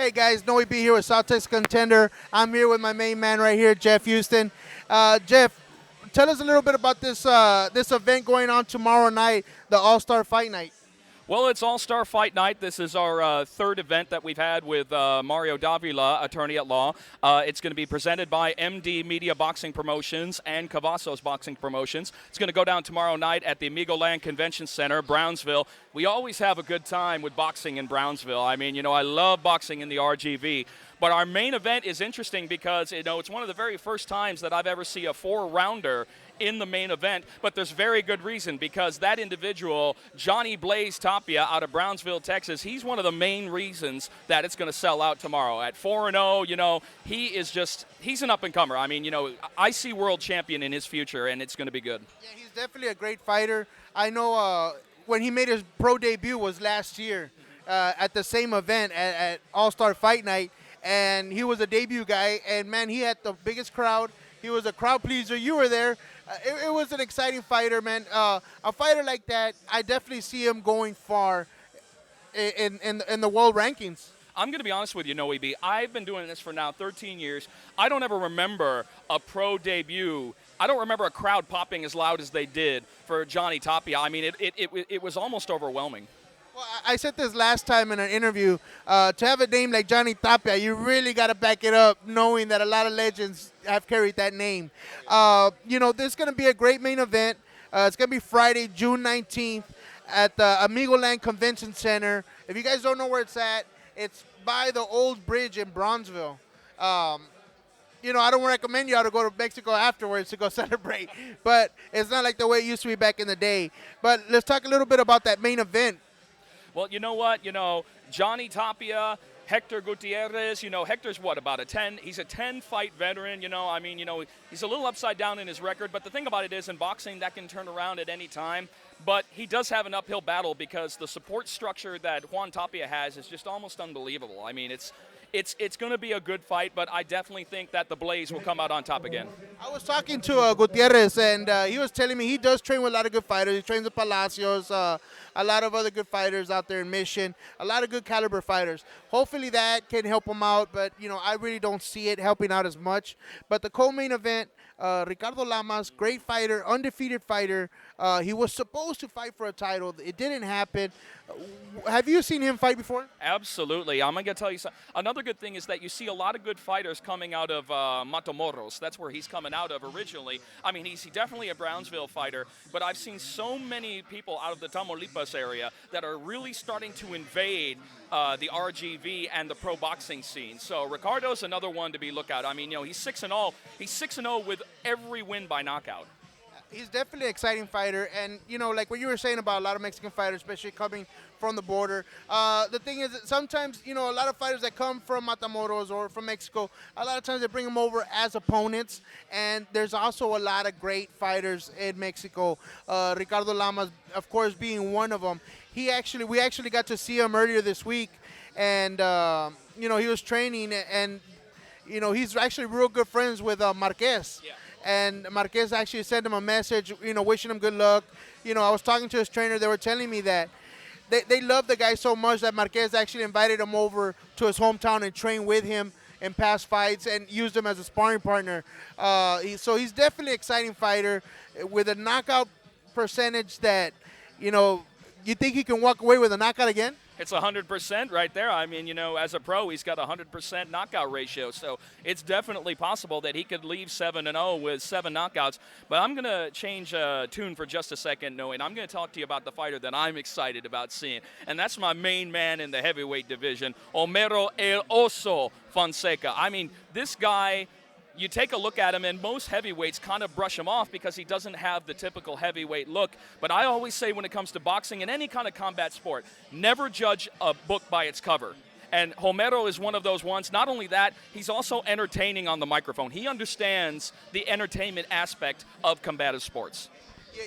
Hey guys, Noe B here with South Texas Contender. I'm here with my main man right here, Jeff Houston. Jeff, tell us a little bit about this event going on tomorrow night, the All-Star Fight Night. Well, it's All-Star Fight Night. This is our third event that we've had with Mario Davila, attorney at law. It's going to be presented by MD Media Boxing Promotions and Cavazos Boxing Promotions. It's going to go down tomorrow night at the Amigo Land Convention Center, Brownsville. We always have a good time with boxing in Brownsville. I mean, I love boxing in the RGV. But our main event is interesting because, it's one of the very first times that I've ever seen a four-rounder in the main event, but there's very good reason because that individual, Johnny Blaze Tapia out of Brownsville, Texas, he's one of the main reasons that it's going to sell out tomorrow. At 4-0, he's an up-and-comer. I mean, I see world champion in his future, and it's going to be good. Yeah, he's definitely a great fighter. I know when he made his pro debut was last year at the same event at All-Star Fight Night, and he was a debut guy, and, man, he had the biggest crowd. He was a crowd pleaser. You were there. It was an exciting fighter, man. A fighter like that, I definitely see him going far in the world rankings. I'm going to be honest with you, Noe B. I've been doing this for now 13 years. I don't ever remember a pro debut. I don't remember a crowd popping as loud as they did for Johnny Tapia. I mean, it was almost overwhelming. Well, I said this last time in an interview. To have a name like Johnny Tapia, you really got to back it up, knowing that a lot of legends have carried that name. This is going to be a great main event. It's going to be Friday, June 19th at the Amigo Land Convention Center. If you guys don't know where it's at, it's by the old bridge in Brownsville. I don't recommend you all to go to Mexico afterwards to go celebrate, but it's not like the way it used to be back in the day. But let's talk a little bit about that main event. Well, you know what? Johnny Tapia, Hector Gutierrez, Hector's about a 10? He's a 10-fight veteran, he's a little upside down in his record. But the thing about it is, in boxing, that can turn around at any time. But he does have an uphill battle because the support structure that Juan Tapia has is just almost unbelievable. I mean, it's going to be a good fight, but I definitely think that the Blaze will come out on top again. I was talking to Gutierrez, and he was telling me he does train with a lot of good fighters. He trains with Palacios, a lot of other good fighters out there in Mission, a lot of good caliber fighters. Hopefully that can help him out, but, I really don't see it helping out as much. But the co-main event, Ricardo Lamas, great fighter, undefeated fighter. He was supposed to fight for a title. It didn't happen. Have you seen him fight before? Absolutely. I'm going to tell you something. Another good thing is that you see a lot of good fighters coming out of Matamoros. That's where he's coming out of originally. I mean, he's definitely a Brownsville fighter, but I've seen so many people out of the Tamaulipas area that are really starting to invade the RGV and the pro boxing scene. So Ricardo's another one to be looked at. I mean, he's 6-0. He's 6-0 with every win by knockout. He's definitely an exciting fighter, and, like what you were saying about a lot of Mexican fighters, especially coming from the border. The thing is that sometimes, a lot of fighters that come from Matamoros or from Mexico, a lot of times they bring them over as opponents, and there's also a lot of great fighters in Mexico. Ricardo Lamas, of course, being one of them. We actually got to see him earlier this week, and, he was training, and, he's actually real good friends with Marquez. Yeah. And Marquez actually sent him a message, wishing him good luck. I was talking to his trainer. They were telling me that they love the guy so much that Marquez actually invited him over to his hometown and trained with him in past fights and used him as a sparring partner. So he's definitely an exciting fighter with a knockout percentage that, you think he can walk away with a knockout again? It's 100% right there. I mean, as a pro, he's got a 100% knockout ratio. So it's definitely possible that he could leave 7-0 with 7 knockouts. But I'm going to change tune for just a second, Noe, and I'm going to talk to you about the fighter that I'm excited about seeing. And that's my main man in the heavyweight division, Homero El Oso Fonseca. I mean, this guy, you take a look at him, and most heavyweights kind of brush him off because he doesn't have the typical heavyweight look. But I always say when it comes to boxing and any kind of combat sport, never judge a book by its cover. And Homero is one of those ones. Not only that, he's also entertaining on the microphone. He understands the entertainment aspect of combative sports.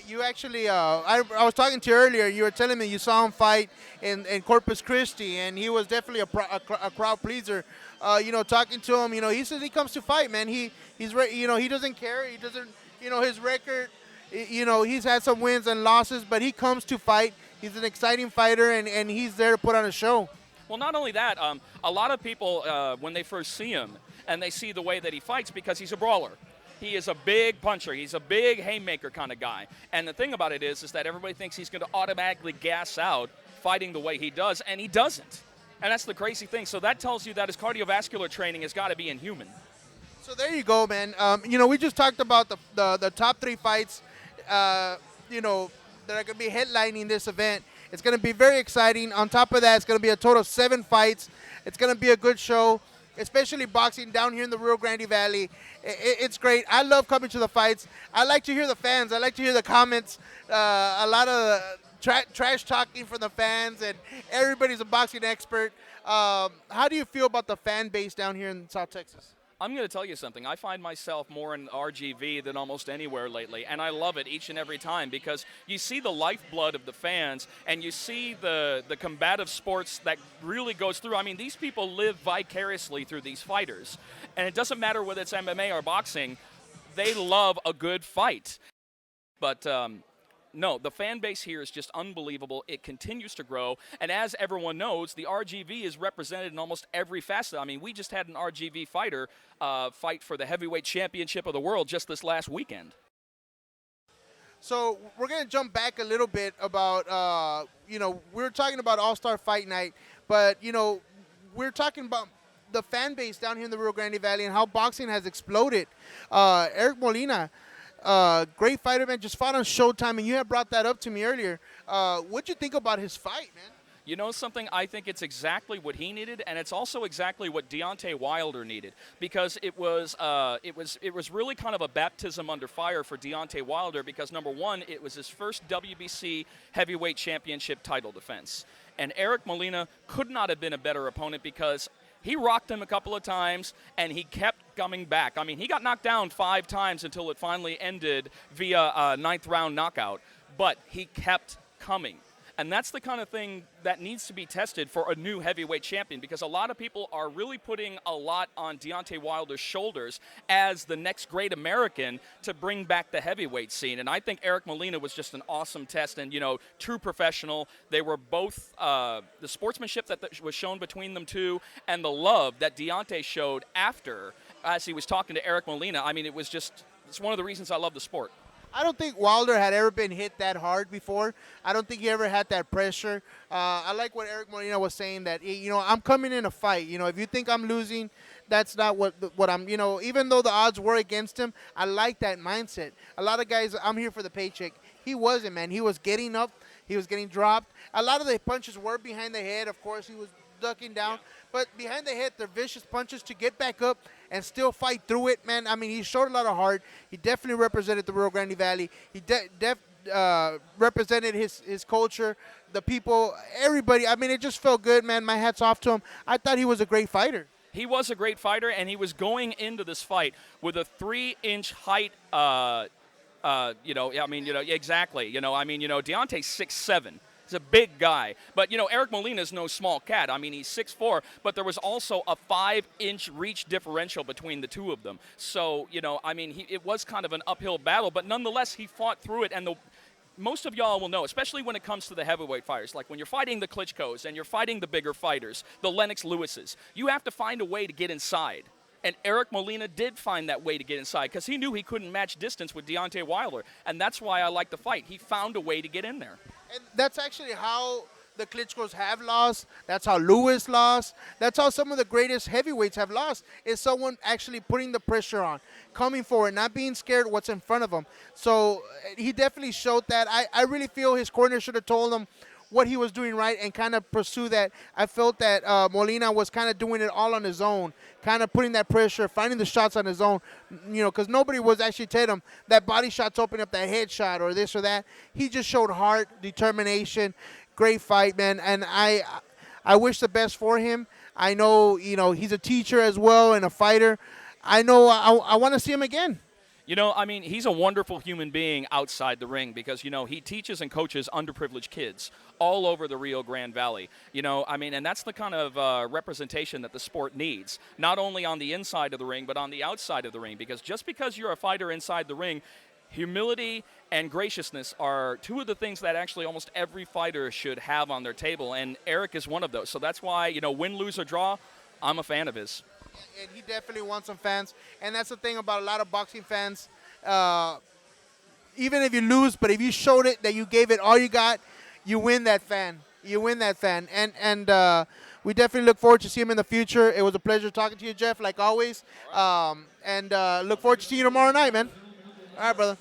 You actually, I was talking to you earlier. You were telling me you saw him fight in Corpus Christi, and he was definitely a crowd pleaser. Talking to him, he says he comes to fight, man. He's he doesn't care. He doesn't, his record. He's had some wins and losses, but he comes to fight. He's an exciting fighter, and he's there to put on a show. Well, not only that, a lot of people, when they first see him and they see the way that he fights, because he's a brawler. He is a big puncher. He's a big haymaker kind of guy. And the thing about it is that everybody thinks he's going to automatically gas out fighting the way he does, and he doesn't. And that's the crazy thing. So that tells you that his cardiovascular training has got to be inhuman. So there you go, man. We just talked about the top 3 fights, that are going to be headlining this event. It's going to be very exciting. On top of that, it's going to be a total of 7 fights. It's going to be a good show, especially boxing down here in the Rio Grande Valley. It's great. I love coming to the fights. I like to hear the fans. I like to hear the comments. A lot of trash talking from the fans, and everybody's a boxing expert. How do you feel about the fan base down here in South Texas? I'm going to tell you something. I find myself more in RGV than almost anywhere lately, and I love it each and every time because you see the lifeblood of the fans, and you see the combative sports that really goes through. I mean, these people live vicariously through these fighters, and it doesn't matter whether it's MMA or boxing. They love a good fight. But no, the fan base here is just unbelievable. It continues to grow. And as everyone knows, the RGV is represented in almost every facet. I mean, we just had an RGV fighter fight for the heavyweight championship of the world just this last weekend. So we're going to jump back a little bit about, we're talking about All-Star Fight Night, but, we're talking about the fan base down here in the Rio Grande Valley and how boxing has exploded. Eric Molina, great fighter, man, just fought on Showtime, and you had brought that up to me earlier. What'd you think about his fight, man? You know something? I think it's exactly what he needed, and it's also exactly what Deontay Wilder needed, because it was really kind of a baptism under fire for Deontay Wilder, because number one, it was his first WBC heavyweight championship title defense, and Eric Molina could not have been a better opponent because he rocked him a couple of times, and he kept coming back. I mean, he got knocked down 5 times until it finally ended via a 9th round knockout, but he kept coming. And that's the kind of thing that needs to be tested for a new heavyweight champion, because a lot of people are really putting a lot on Deontay Wilder's shoulders as the next great American to bring back the heavyweight scene. And I think Eric Molina was just an awesome test and, true professional. They were both the sportsmanship that was shown between them two and the love that Deontay showed after as he was talking to Eric Molina. I mean, it's one of the reasons I love the sport. I don't think Wilder had ever been hit that hard before. I don't think he ever had that pressure. I like what Eric Molina was saying, that, I'm coming in a fight. If you think I'm losing, that's not what I'm, even though the odds were against him, I like that mindset. A lot of guys, I'm here for the paycheck. He wasn't, man. He was getting up. He was getting dropped. A lot of the punches were behind the head. Of course, he was ducking down. Yeah. But behind the head, they're vicious punches to get back up and still fight through it, man. I mean, he showed a lot of heart. He definitely represented the Rio Grande Valley. He represented his culture, the people, everybody. I mean, it just felt good, man. My hat's off to him. I thought he was a great fighter. He was a great fighter, and he was going into this fight with a 3-inch height. Exactly. Deontay's 6'7". He's a big guy. But, Eric Molina's no small cat. I mean, he's 6'4", but there was also a 5-inch reach differential between the two of them. So, it was kind of an uphill battle, but nonetheless, he fought through it. And most of y'all will know, especially when it comes to the heavyweight fighters, like when you're fighting the Klitschko's and you're fighting the bigger fighters, the Lennox Lewises, you have to find a way to get inside. And Eric Molina did find that way to get inside because he knew he couldn't match distance with Deontay Wilder. And that's why I like the fight. He found a way to get in there. And that's actually how the Klitschko's have lost. That's how LOUIE lost. That's how some of the greatest heavyweights have lost, is someone actually putting the pressure on, coming forward, not being scared what's in front of him. So he definitely showed that. I really feel his corner should have told him what he was doing right and kind of pursue that. I felt that Molina was kind of doing it all on his own, kind of putting that pressure, finding the shots on his own, because nobody was actually telling him that body shot's opening up that head shot or this or that. He just showed heart, determination, great fight, man, and I wish the best for him. I know, he's a teacher as well and a fighter. I know I want to see him again. He's a wonderful human being outside the ring because, he teaches and coaches underprivileged kids all over the Rio Grande Valley. And that's the kind of representation that the sport needs, not only on the inside of the ring, but on the outside of the ring, because just because you're a fighter inside the ring, humility and graciousness are two of the things that actually almost every fighter should have on their table, and Eric is one of those. So that's why, win, lose, or draw, I'm a fan of his. And he definitely won some fans, and that's the thing about a lot of boxing fans. Even if you lose, but if you showed it that you gave it all you got, you win that fan. You win that fan, and we definitely look forward to see him in the future. It was a pleasure talking to you, Jeff, like always, and look forward to seeing you tomorrow night, man. All right, brother.